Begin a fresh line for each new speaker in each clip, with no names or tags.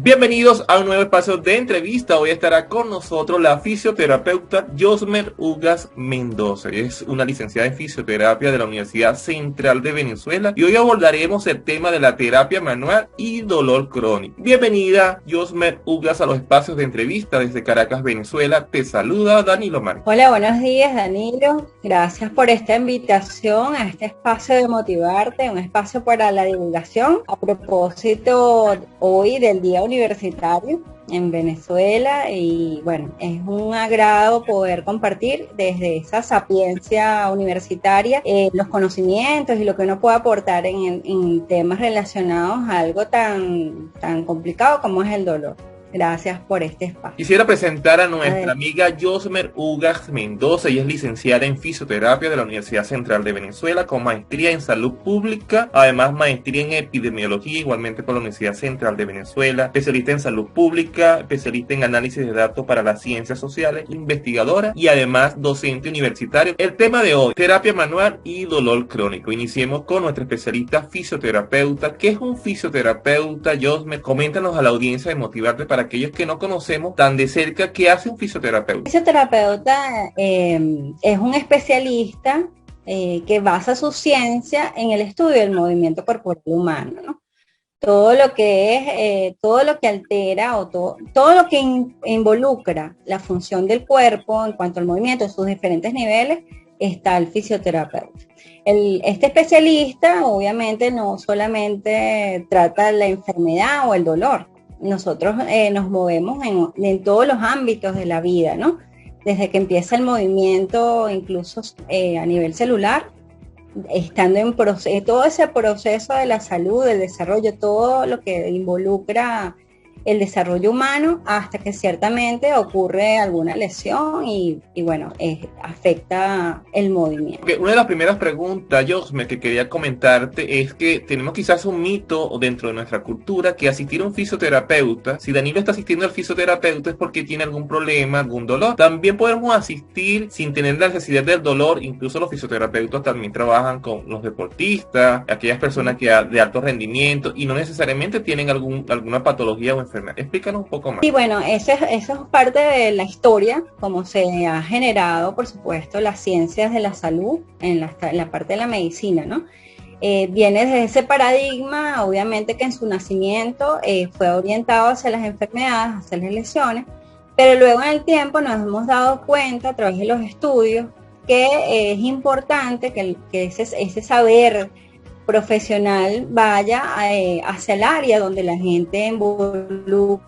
Bienvenidos a un nuevo espacio de entrevista. Hoy estará con nosotros la fisioterapeuta Yosmer Ugas Mendoza. Es una licenciada en fisioterapia de la Universidad Central de Venezuela y hoy abordaremos el tema de la terapia manual y dolor crónico. Bienvenida, Yosmer Ugas, a los espacios de entrevista desde Caracas, Venezuela. Te saluda Danilo Márquez.
Hola, buenos días, Danilo. Gracias por esta invitación a este espacio de motivarte, un espacio para la divulgación. A propósito hoy del Día Universitario en Venezuela, y bueno, es un agrado poder compartir desde esa sapiencia universitaria los conocimientos y lo que uno puede aportar en temas relacionados a algo tan complicado como es el dolor. Gracias por este espacio.
Quisiera presentar a nuestra amiga Yosmer Ugas Mendoza. Ella es licenciada en fisioterapia de la Universidad Central de Venezuela con maestría en salud pública, además maestría en epidemiología, igualmente por la Universidad Central de Venezuela, especialista en salud pública, especialista en análisis de datos para las ciencias sociales, investigadora y además docente universitario. El tema de hoy, terapia manual y dolor crónico. Iniciemos con nuestra especialista fisioterapeuta. ¿Qué es un fisioterapeuta? Yosmer, coméntanos a la audiencia de motivarte para aquellos que no conocemos tan de cerca, ¿qué hace un fisioterapeuta?
Un fisioterapeuta es un especialista que basa su ciencia en el estudio del movimiento corporal humano, ¿no? Todo lo que altera o todo lo que involucra la función del cuerpo en cuanto al movimiento en sus diferentes niveles, está el fisioterapeuta. Este especialista obviamente no solamente trata la enfermedad o el dolor. Nosotros nos movemos en todos los ámbitos de la vida, ¿no? Desde que empieza el movimiento, incluso a nivel celular, estando en todo ese proceso de la salud, del desarrollo, todo lo que involucra el desarrollo humano, hasta que ciertamente ocurre alguna lesión y bueno, afecta el movimiento.
Okay, una de las primeras preguntas, Yosmer, que quería comentarte es que tenemos quizás un mito dentro de nuestra cultura que asistir a un fisioterapeuta, si Danilo está asistiendo al fisioterapeuta es porque tiene algún problema, algún dolor. También podemos asistir sin tener la necesidad del dolor. Incluso los fisioterapeutas también trabajan con los deportistas, aquellas personas que de alto rendimiento y no necesariamente tienen alguna patología o enfermedad. Explícanos un poco más.
Sí, bueno, eso es parte de la historia, como se ha generado, por supuesto, las ciencias de la salud en la parte de la medicina, ¿no? Viene desde ese paradigma, obviamente que en su nacimiento fue orientado hacia las enfermedades, hacia las lesiones, pero luego en el tiempo nos hemos dado cuenta a través de los estudios que es importante que ese saber profesional vaya hacia el área donde la gente involucra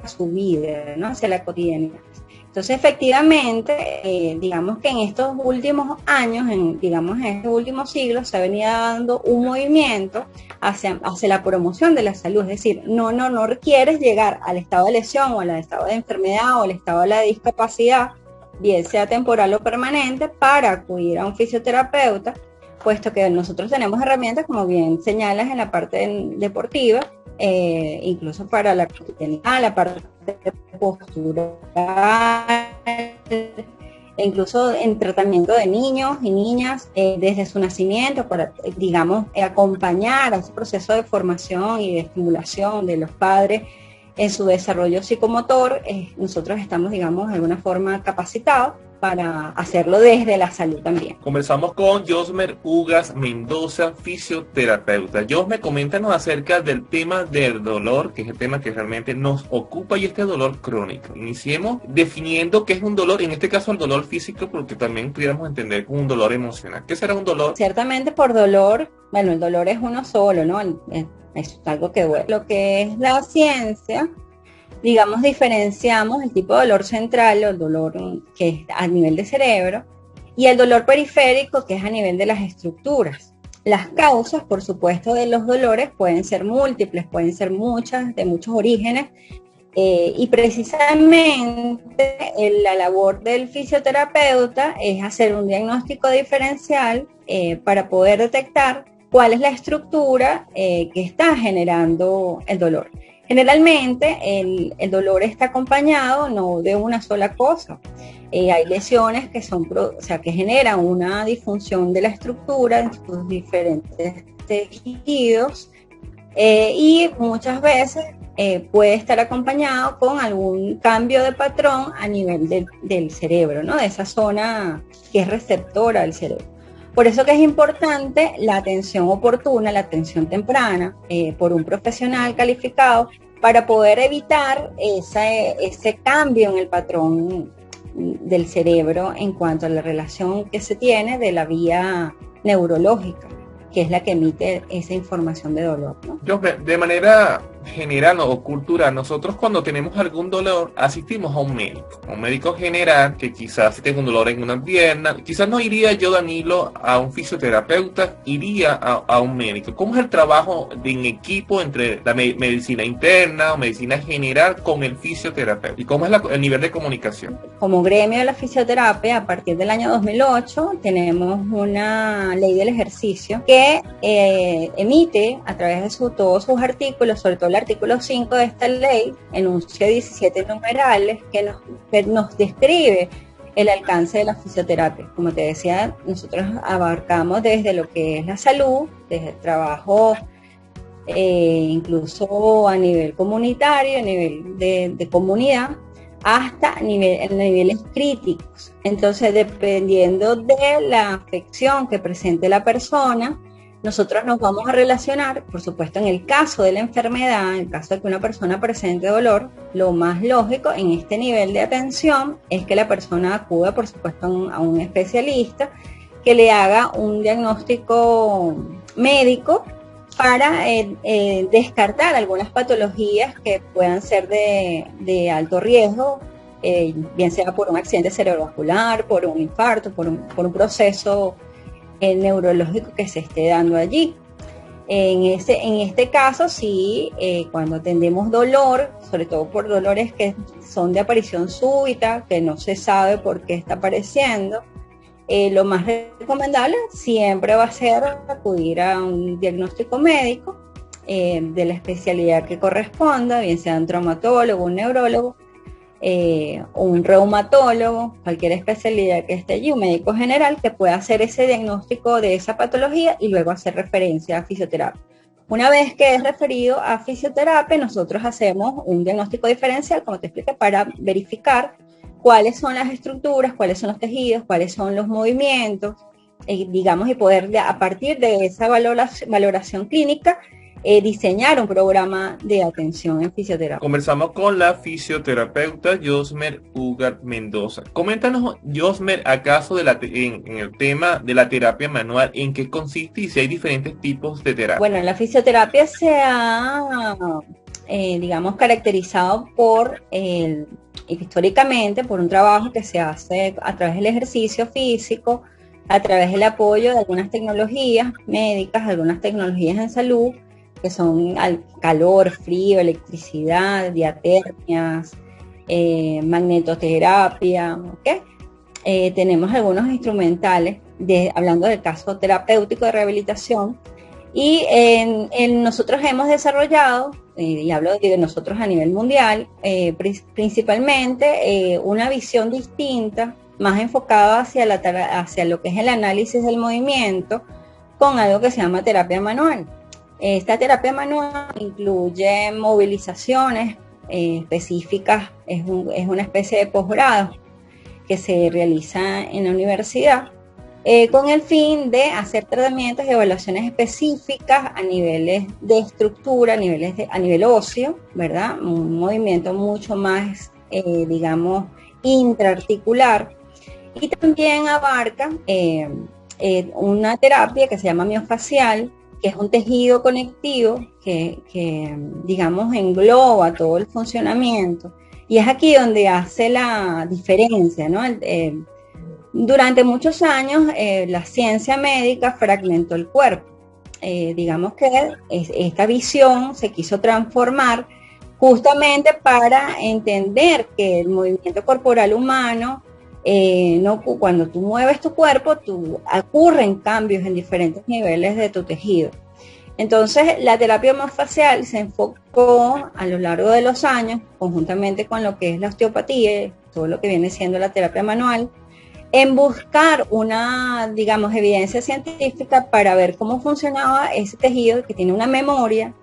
su vida, ¿no? Hacia la cotidianidad. Entonces, efectivamente, digamos que en estos últimos años, en estos últimos siglos, se ha venido dando un movimiento hacia la promoción de la salud. Es decir, no requieres llegar al estado de lesión o al estado de enfermedad o al estado de la discapacidad, bien sea temporal o permanente, para acudir a un fisioterapeuta, puesto que nosotros tenemos herramientas, como bien señalas, en la parte deportiva, incluso para la cotidianidad, la parte postural, e incluso en tratamiento de niños y niñas desde su nacimiento, para, digamos, acompañar a ese proceso de formación y de estimulación de los padres en su desarrollo psicomotor. Nosotros estamos, digamos, de alguna forma capacitados para hacerlo desde la salud también.
Conversamos con Yosmer Ugas Mendoza, fisioterapeuta. Yosmer, coméntanos acerca del tema del dolor, que es el tema que realmente nos ocupa, y este dolor crónico. Iniciemos definiendo qué es un dolor, en este caso el dolor físico, porque también pudiéramos entender como un dolor emocional. ¿Qué será un dolor?
Ciertamente por dolor, bueno, el dolor es uno solo, ¿no? Es algo que duele. Lo que es la ciencia, digamos, diferenciamos el tipo de dolor central, o el dolor que es a nivel de cerebro, y el dolor periférico, que es a nivel de las estructuras. Las causas, por supuesto, de los dolores pueden ser múltiples, pueden ser muchas, de muchos orígenes, y precisamente la labor del fisioterapeuta es hacer un diagnóstico diferencial para poder detectar cuál es la estructura que está generando el dolor. Generalmente el dolor está acompañado no de una sola cosa. Hay lesiones que generan una disfunción de la estructura en sus diferentes tejidos, y muchas veces puede estar acompañado con algún cambio de patrón a nivel del cerebro, ¿no? De esa zona que es receptora del cerebro. Por eso que es importante la atención oportuna, la atención temprana por un profesional calificado para poder evitar ese cambio en el patrón del cerebro en cuanto a la relación que se tiene de la vía neurológica, que es la que emite esa información de dolor, ¿no?
De manera general o cultural, nosotros cuando tenemos algún dolor asistimos a un médico general que quizás si tengo un dolor en una pierna, quizás no iría yo, Danilo, a un fisioterapeuta, iría a un médico. ¿Cómo es el trabajo en equipo entre la medicina interna o medicina general con el fisioterapeuta? ¿Y cómo es el nivel de comunicación?
Como gremio de la fisioterapia, a partir del año 2008, tenemos una ley del ejercicio que emite a través de todos sus artículos, sobre todo el artículo 5 de esta ley, enuncia 17 numerales que nos describe el alcance de la fisioterapia. Como te decía, nosotros abarcamos desde lo que es la salud, desde el trabajo incluso a nivel comunitario, a nivel de comunidad, hasta niveles críticos. Entonces, dependiendo de la afección que presente la persona, nosotros nos vamos a relacionar, por supuesto, en el caso de la enfermedad, en el caso de que una persona presente dolor, lo más lógico en este nivel de atención es que la persona acuda, por supuesto, a un especialista que le haga un diagnóstico médico para descartar algunas patologías que puedan ser de alto riesgo, bien sea por un accidente cerebrovascular, por un infarto, por un proceso neurológico que se esté dando allí. En este caso, sí, cuando atendemos dolor, sobre todo por dolores que son de aparición súbita, que no se sabe por qué está apareciendo, lo más recomendable siempre va a ser acudir a un diagnóstico médico de la especialidad que corresponda, bien sea un traumatólogo, un neurólogo, un reumatólogo, cualquier especialidad que esté allí, un médico general que pueda hacer ese diagnóstico de esa patología y luego hacer referencia a fisioterapia. Una vez que es referido a fisioterapia, nosotros hacemos un diagnóstico diferencial, como te expliqué, para verificar cuáles son las estructuras, cuáles son los tejidos, cuáles son los movimientos, digamos, y poder a partir de esa valoración clínica diseñar un programa de atención en fisioterapia.
Conversamos con la fisioterapeuta Yosmer Ugart Mendoza. Coméntanos, Yosmer, acaso en el tema de la terapia manual, ¿en qué consiste y si hay diferentes tipos de terapia?
Bueno, la fisioterapia se ha, digamos, caracterizado históricamente por un trabajo que se hace a través del ejercicio físico, a través del apoyo de algunas tecnologías médicas, algunas tecnologías en salud, que son calor, frío, electricidad, diatermias, magnetoterapia, ¿okay? Tenemos algunos instrumentales, hablando del caso terapéutico de rehabilitación, y nosotros hemos desarrollado, y hablo de nosotros a nivel mundial, principalmente una visión distinta, más enfocada hacia lo que es el análisis del movimiento, con algo que se llama terapia manual. Esta terapia manual incluye movilizaciones específicas, es una especie de posgrado que se realiza en la universidad con el fin de hacer tratamientos y evaluaciones específicas a niveles de estructura, a nivel óseo, ¿verdad? Un movimiento mucho más, digamos, intraarticular, y también abarca una terapia que se llama miofacial, que es un tejido conectivo que digamos, engloba todo el funcionamiento. Y es aquí donde hace la diferencia, ¿no? Durante muchos años, la ciencia médica fragmentó el cuerpo. Digamos que esta visión se quiso transformar justamente para entender que el movimiento corporal humano, cuando tú mueves tu cuerpo, ocurren cambios en diferentes niveles de tu tejido. Entonces, la terapia miofacial se enfocó a lo largo de los años, conjuntamente con lo que es la osteopatía, todo lo que viene siendo la terapia manual, en buscar una, digamos, evidencia científica para ver cómo funcionaba ese tejido que tiene una memoria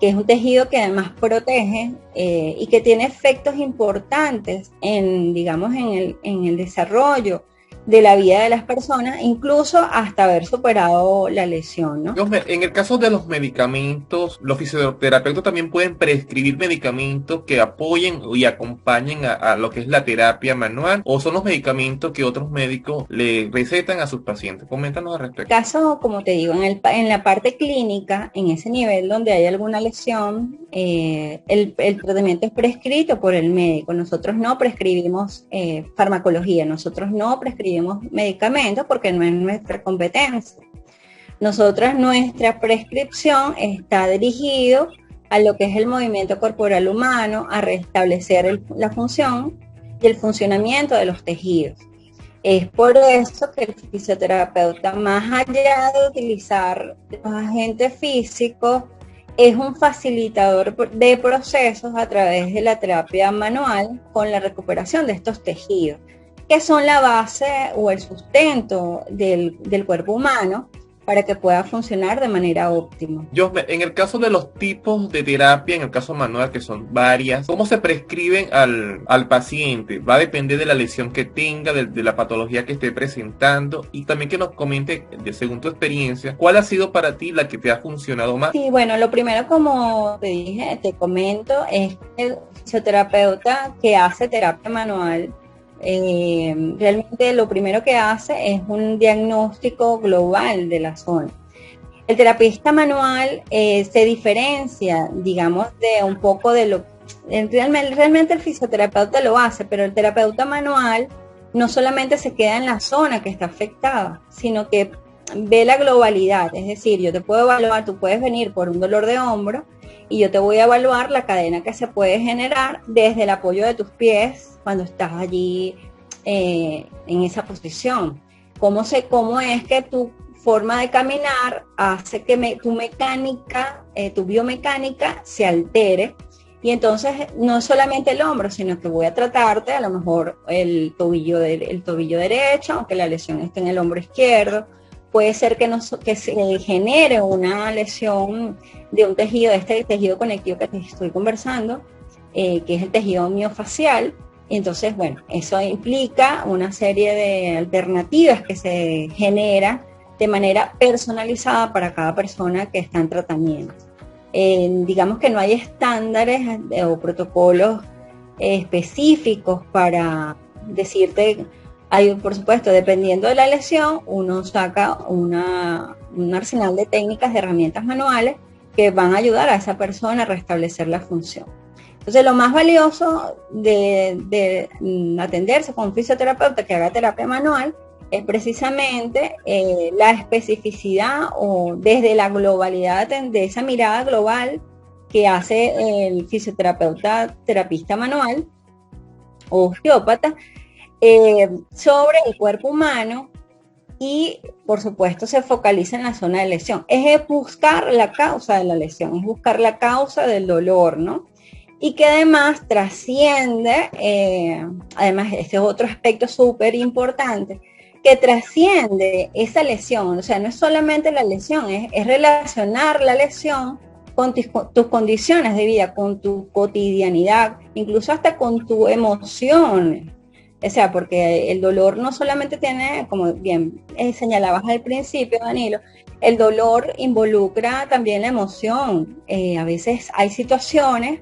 que es un tejido que además protege y que tiene efectos importantes en, digamos, en el desarrollo de la vida de las personas, incluso hasta haber superado la lesión, ¿no?
En el caso de los medicamentos, los fisioterapeutas también pueden prescribir medicamentos que apoyen y acompañen a lo que es la terapia manual, o son los medicamentos que otros médicos le recetan a sus pacientes. Coméntanos al respecto.
Caso, como te digo, en la parte clínica, en ese nivel donde hay alguna lesión, el tratamiento es prescrito por el médico. Nosotros no prescribimos farmacología, nosotros no prescribimos medicamentos porque no es nuestra competencia. Nuestra prescripción está dirigido a lo que es el movimiento corporal humano, a restablecer la función y el funcionamiento de los tejidos. Es por eso que el fisioterapeuta, más allá de utilizar los agentes físicos, es un facilitador de procesos a través de la terapia manual con la recuperación de estos tejidos, que son la base o el sustento del cuerpo humano para que pueda funcionar de manera óptima.
En el caso de los tipos de terapia, en el caso manual, que son varias, ¿cómo se prescriben al paciente? Va a depender de la lesión que tenga, de la patología que esté presentando, y también que nos comente, según tu experiencia, ¿cuál ha sido para ti la que te ha funcionado más?
Sí, bueno, lo primero, como te dije, te comento, es que el fisioterapeuta que hace terapia manual, realmente lo primero que hace es un diagnóstico global de la zona. El terapista manual se diferencia, digamos, de un poco de lo realmente el fisioterapeuta lo hace, pero el terapeuta manual no solamente se queda en la zona que está afectada, sino que ve la globalidad. Es decir, yo te puedo evaluar, tú puedes venir por un dolor de hombro y yo te voy a evaluar la cadena que se puede generar desde el apoyo de tus pies cuando estás allí en esa posición. ¿Cómo es que tu forma de caminar hace que tu mecánica, tu biomecánica se altere? Y entonces no es solamente el hombro, sino que voy a tratarte a lo mejor el tobillo derecho, aunque la lesión esté en el hombro izquierdo. Puede ser que se genere una lesión de un tejido, de este tejido conectivo que te estoy conversando, que es el tejido miofacial. Y entonces, bueno, eso implica una serie de alternativas que se generan de manera personalizada para cada persona que está en tratamiento. Digamos que no hay estándares o protocolos específicos para decirte. Por supuesto, dependiendo de la lesión, uno saca un arsenal de técnicas, de herramientas manuales que van a ayudar a esa persona a restablecer la función. Entonces, lo más valioso de atenderse con un fisioterapeuta que haga terapia manual es precisamente la especificidad o desde la globalidad de esa mirada global que hace el fisioterapeuta terapista manual o osteópata sobre el cuerpo humano, y por supuesto se focaliza en la zona de lesión. Es buscar la causa de la lesión, es buscar la causa del dolor, ¿no? Y que además trasciende, además este es otro aspecto súper importante, que trasciende esa lesión. O sea, no es solamente la lesión, es relacionar la lesión con tus condiciones de vida, con tu cotidianidad, incluso hasta con tus emociones. O sea, porque el dolor no solamente tiene, como bien señalabas al principio, Danilo, el dolor involucra también la emoción. A veces hay situaciones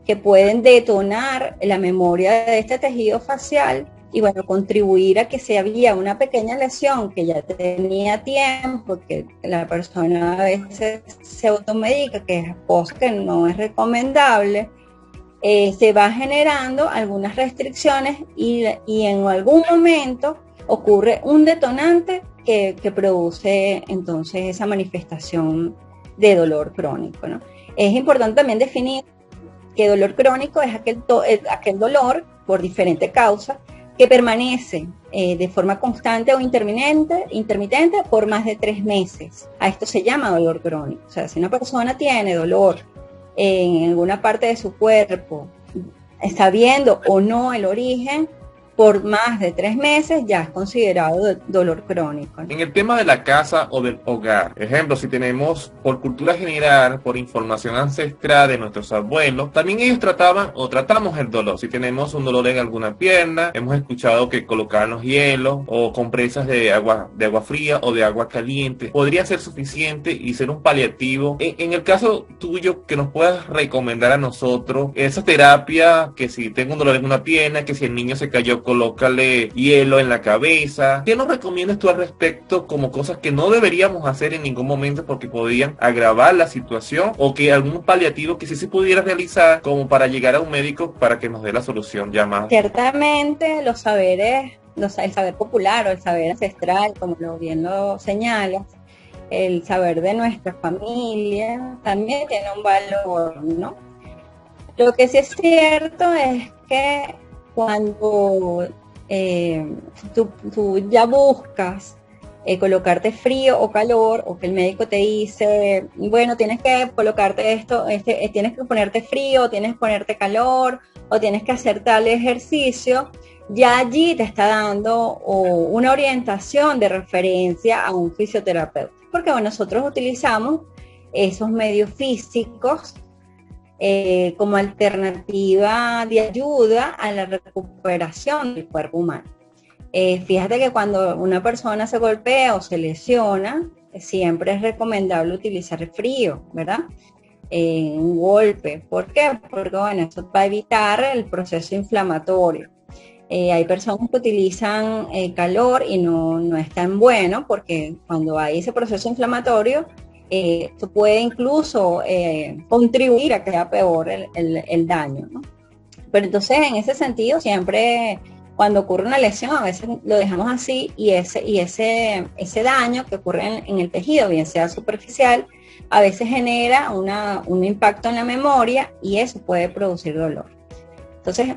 que pueden detonar la memoria de este tejido facial y, bueno, contribuir a que si había una pequeña lesión que ya tenía tiempo, que la persona a veces se automedica, que es cosa que no es recomendable, se va generando algunas restricciones y en algún momento ocurre un detonante que produce entonces esa manifestación de dolor crónico, ¿no? Es importante también definir que dolor crónico es aquel dolor por diferente causa que permanece de forma constante o intermitente por más de 3 meses. A esto se llama dolor crónico. O sea, si una persona tiene dolor en alguna parte de su cuerpo, está viendo o no el origen, por más de 3 meses ya es considerado dolor crónico, ¿no?
En el tema de la casa o del hogar, ejemplo, si tenemos por cultura general, por información ancestral de nuestros abuelos, también ellos trataban o tratamos el dolor. Si tenemos un dolor en alguna pierna, hemos escuchado que colocarnos hielo o compresas de agua fría o de agua caliente podría ser suficiente y ser un paliativo. En el caso tuyo, que nos puedas recomendar a nosotros esa terapia, que si tengo un dolor en una pierna, que si el niño se cayó, colócale hielo en la cabeza. ¿Qué nos recomiendas tú al respecto como cosas que no deberíamos hacer en ningún momento porque podrían agravar la situación, o que algún paliativo que sí se pudiera realizar como para llegar a un médico para que nos dé la solución ya más?
Ciertamente los saberes, el saber popular o el saber ancestral, como bien lo señalas, el saber de nuestra familia también tiene un valor, ¿no? Lo que sí es cierto es que cuando tú ya buscas colocarte frío o calor, o que el médico te dice, bueno, tienes que colocarte esto, tienes que ponerte frío, tienes que ponerte calor, o tienes que hacer tal ejercicio, ya allí te está dando una orientación de referencia a un fisioterapeuta. Porque bueno, nosotros utilizamos esos medios físicos como alternativa de ayuda a la recuperación del cuerpo humano. Fíjate que cuando una persona se golpea o se lesiona, siempre es recomendable utilizar el frío, ¿verdad? Un golpe. ¿Por qué? Porque bueno, eso va a evitar el proceso inflamatorio. Hay personas que utilizan calor y no es tan bueno, porque cuando hay ese proceso inflamatorio, esto puede incluso contribuir a que sea peor el daño, ¿no? Pero entonces, en ese sentido, siempre cuando ocurre una lesión, a veces lo dejamos así, y ese daño que ocurre en el tejido, bien sea superficial, a veces genera un impacto en la memoria, y eso puede producir dolor. Entonces,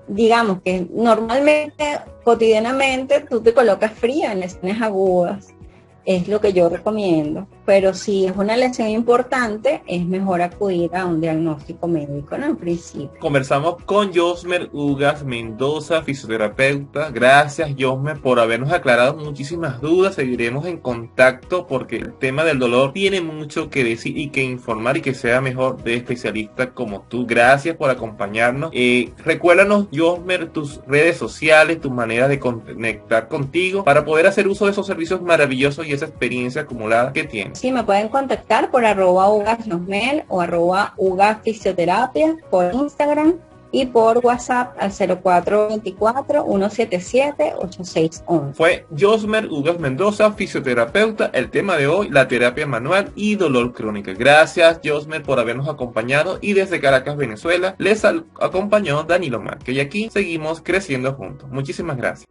digamos que normalmente, cotidianamente, tú te colocas frío en lesiones agudas, es lo que yo recomiendo, pero si es una lesión importante, es mejor acudir a un diagnóstico médico, ¿no? En principio.
Conversamos con Josmer Ugas Mendoza, fisioterapeuta. Gracias, Josmer, por habernos aclarado muchísimas dudas. Seguiremos en contacto porque el tema del dolor tiene mucho que decir y que informar, y que sea mejor de especialistas como tú. Gracias por acompañarnos. Recuérdanos, Josmer, tus redes sociales, tus maneras de conectar contigo para poder hacer uso de esos servicios maravillosos y esa experiencia acumulada que tienes.
Sí, me pueden contactar por @ugasjosmel o @ugasfisioterapia por Instagram, y por WhatsApp al 0424-177-8611.
Fue Josmer Ugas Mendoza, fisioterapeuta. El tema de hoy, la terapia manual y dolor crónico. Gracias, Josmer, por habernos acompañado, y desde Caracas, Venezuela, les acompañó Danilo Márquez, y aquí seguimos creciendo juntos. Muchísimas gracias.